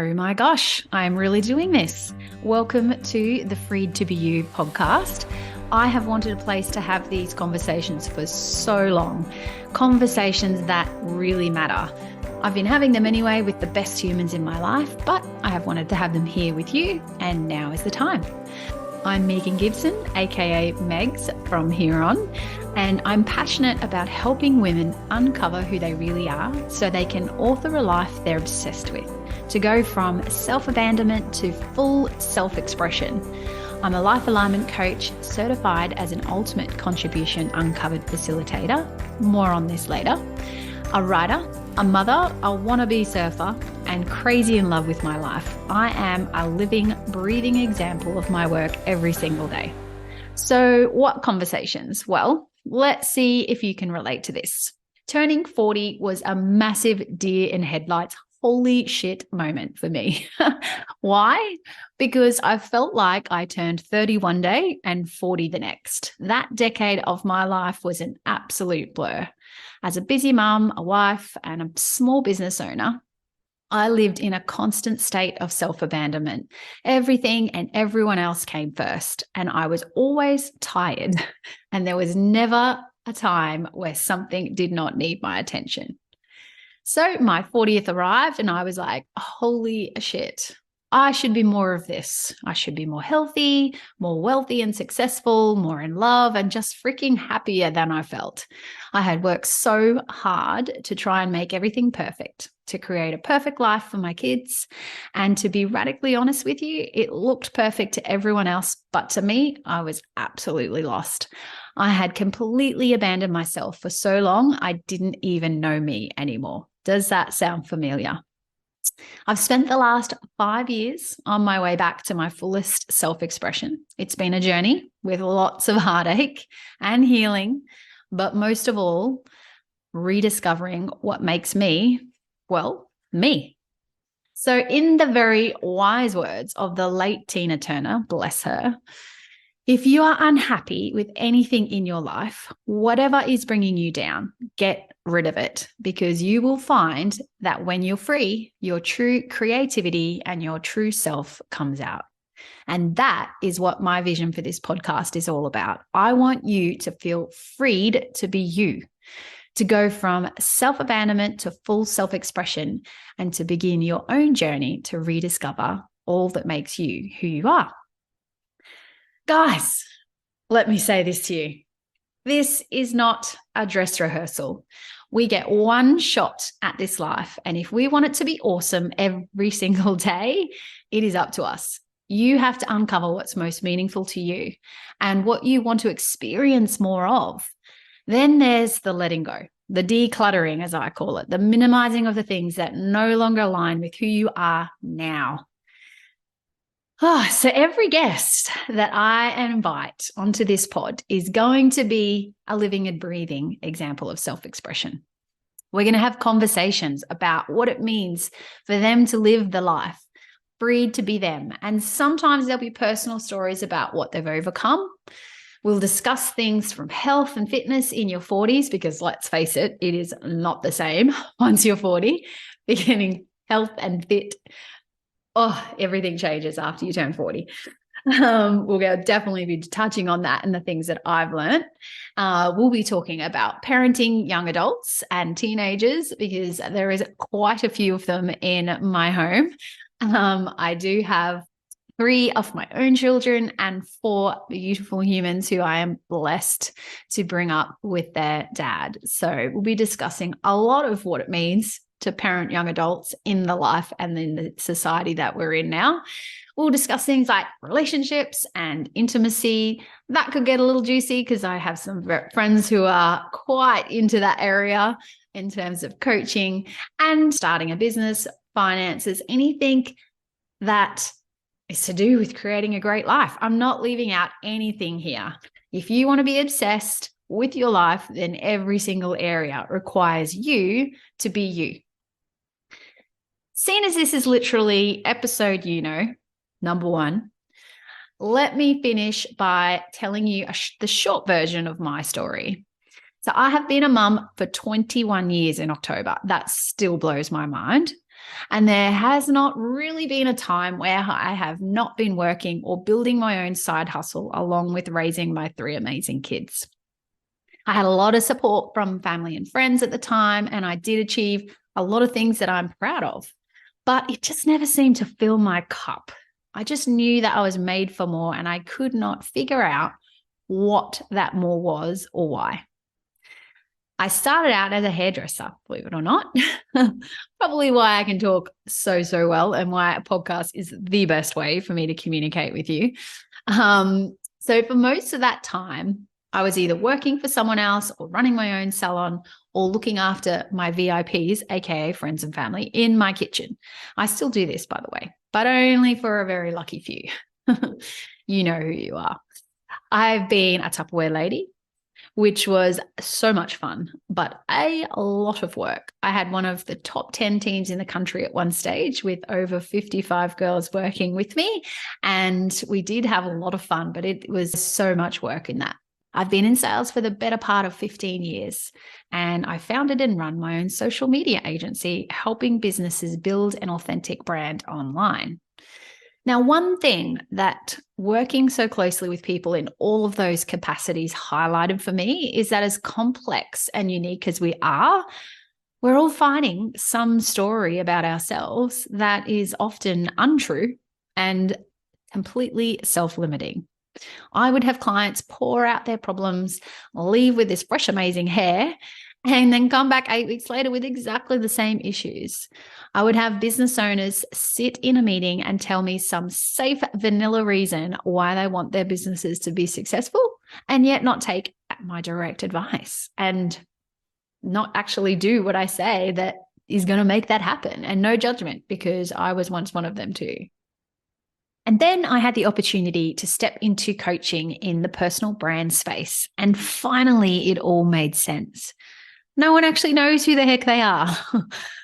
Oh my gosh, I'm really doing this. Welcome to the Freed to Be You podcast. I have wanted a place to have these conversations for so long, conversations that really matter. I've been having them anyway with the best humans in my life, but I have wanted to have them here with you, and now is the time. I'm Megan Gibson, aka Megs from here on, and I'm passionate about helping women uncover who they really are so they can author a life they're obsessed with, to go from self-abandonment to full self-expression. I'm a life alignment coach certified as an ultimate contribution uncovered facilitator. More on this later. A writer, a mother, a wannabe surfer, and crazy in love with my life. I am a living, breathing example of my work every single day. So what conversations? Well, let's see if you can relate to this. Turning 40 was a massive deer in headlights, holy shit moment for me. Why? Because I felt like I turned 30 one day and 40 the next. That decade of my life was an absolute blur. As a busy mum, a wife, and a small business owner, I lived in a constant state of self-abandonment. Everything and everyone else came first, and I was always tired, and there was never a time where something did not need my attention. So my 40th arrived, and I was like, holy shit. I should be more of this. I should be more healthy, more wealthy and successful, more in love, and just freaking happier than I felt. I had worked so hard to try and make everything perfect, to create a perfect life for my kids. And to be radically honest with you, it looked perfect to everyone else, but to me, I was absolutely lost. I had completely abandoned myself for so long, I didn't even know me anymore. Does that sound familiar? I've spent the last 5 years on my way back to my fullest self-expression. It's been a journey with lots of heartache and healing, but most of all, rediscovering what makes me, well, me. So in the very wise words of the late Tina Turner, bless her, if you are unhappy with anything in your life, whatever is bringing you down, get rid of it, because you will find that when you're free, your true creativity and your true self comes out. And that is what my vision for this podcast is all about. I want you to feel freed to be you, to go from self-abandonment to full self-expression, and to begin your own journey to rediscover all that makes you who you are. Guys, let me say this to you. This is not a dress rehearsal. We get one shot at this life, and if we want it to be awesome every single day, it is up to us. You have to uncover what's most meaningful to you and what you want to experience more of. Then there's the letting go, the decluttering, as I call it, the minimizing of the things that no longer align with who you are now. So every guest that I invite onto this pod is going to be a living and breathing example of self-expression. We're going to have conversations about what it means for them to live the life, freed to be them. And sometimes there'll be personal stories about what they've overcome. We'll discuss things from health and fitness in your 40s, because let's face it, it is not the same once you're 40, beginning health and fit. Oh, everything changes after you turn 40. We'll definitely be touching on that and the things that I've learned. We'll be talking about parenting young adults and teenagers, because there is quite a few of them in my home. I do have 3 of my own children and 4 beautiful humans who I am blessed to bring up with their dad. So we'll be discussing a lot of what it means to parent young adults in the life and in the society that we're in now. We'll discuss things like relationships and intimacy. That could get a little juicy, because I have some friends who are quite into that area in terms of coaching and starting a business, finances, anything that is to do with creating a great life. I'm not leaving out anything here. If you want to be obsessed with your life, then every single area requires you to be you. Seeing as this is literally episode, number 1, let me finish by telling you the short version of my story. So I have been a mum for 21 years in October. That still blows my mind. And there has not really been a time where I have not been working or building my own side hustle along with raising my 3 amazing kids. I had a lot of support from family and friends at the time, and I did achieve a lot of things that I'm proud of, but it just never seemed to fill my cup. I just knew that I was made for more, and I could not figure out what that more was or why. I started out as a hairdresser, believe it or not. Probably why I can talk so well, and why a podcast is the best way for me to communicate with you. So for most of that time, I was either working for someone else or running my own salon or looking after my VIPs, aka friends and family, in my kitchen. I still do this, by the way, but only for a very lucky few. You know who you are. I've been a Tupperware lady, which was so much fun, but a lot of work. I had one of the top 10 teams in the country at one stage with over 55 girls working with me. And we did have a lot of fun, but it was so much work in that. I've been in sales for the better part of 15 years, and I founded and run my own social media agency, helping businesses build an authentic brand online. Now, one thing that working so closely with people in all of those capacities highlighted for me is that as complex and unique as we are, we're all finding some story about ourselves that is often untrue and completely self-limiting. I would have clients pour out their problems, leave with this fresh, amazing hair, and then come back 8 weeks later with exactly the same issues. I would have business owners sit in a meeting and tell me some safe vanilla reason why they want their businesses to be successful, and yet not take my direct advice and not actually do what I say that is going to make that happen. And no judgment, because I was once one of them too. And then I had the opportunity to step into coaching in the personal brand space. And finally, it all made sense. No one actually knows who the heck they are.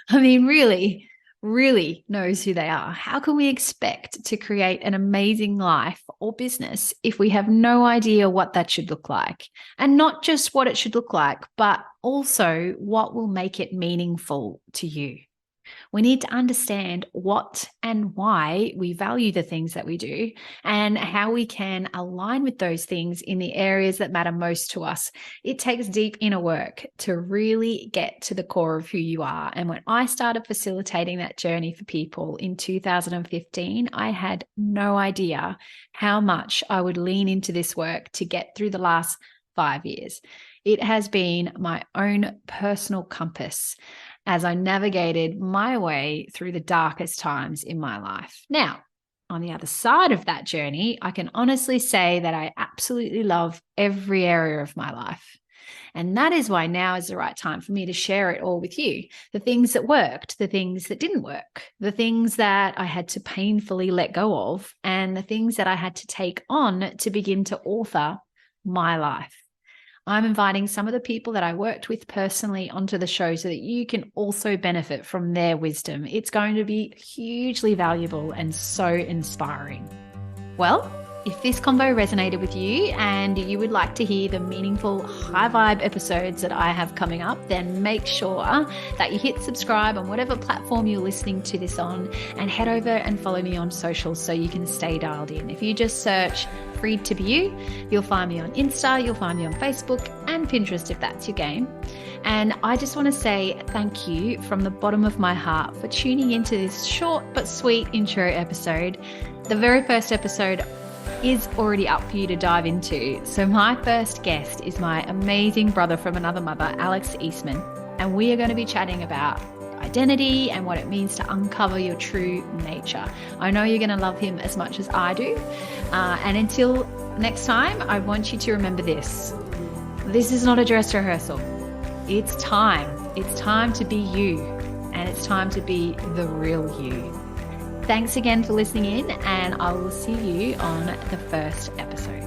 I mean, really knows who they are. How can we expect to create an amazing life or business if we have no idea what that should look like? And not just what it should look like, but also what will make it meaningful to you. We need to understand what and why we value the things that we do, and how we can align with those things in the areas that matter most to us. It takes deep inner work to really get to the core of who you are. And when I started facilitating that journey for people in 2015, I had no idea how much I would lean into this work to get through the last 5 years. It has been my own personal compass as I navigated my way through the darkest times in my life. Now, on the other side of that journey, I can honestly say that I absolutely love every area of my life. And that is why now is the right time for me to share it all with you. The things that worked, the things that didn't work, the things that I had to painfully let go of, and the things that I had to take on to begin to author my life. I'm inviting some of the people that I worked with personally onto the show so that you can also benefit from their wisdom. It's going to be hugely valuable and so inspiring. Well, if this convo resonated with you and you would like to hear the meaningful, high vibe episodes that I have coming up, then make sure that you hit subscribe on whatever platform you're listening to this on, and head over and follow me on socials so you can stay dialed in. If you just search Freed to Be You, you'll find me on Insta, you'll find me on Facebook and Pinterest if that's your game. And I just want to say thank you from the bottom of my heart for tuning into this short but sweet intro episode. The very first episode is already up for you to dive into. So my first guest is my amazing brother from another mother, Alex Eastman, and we are going to be chatting about identity and what it means to uncover your true nature. I know you're going to love him as much as I do. And until next time, I want you to remember this. This is not a dress rehearsal. It's time. It's time to be you, and it's time to be the real you. Thanks again for listening in, and I will see you on the first episode.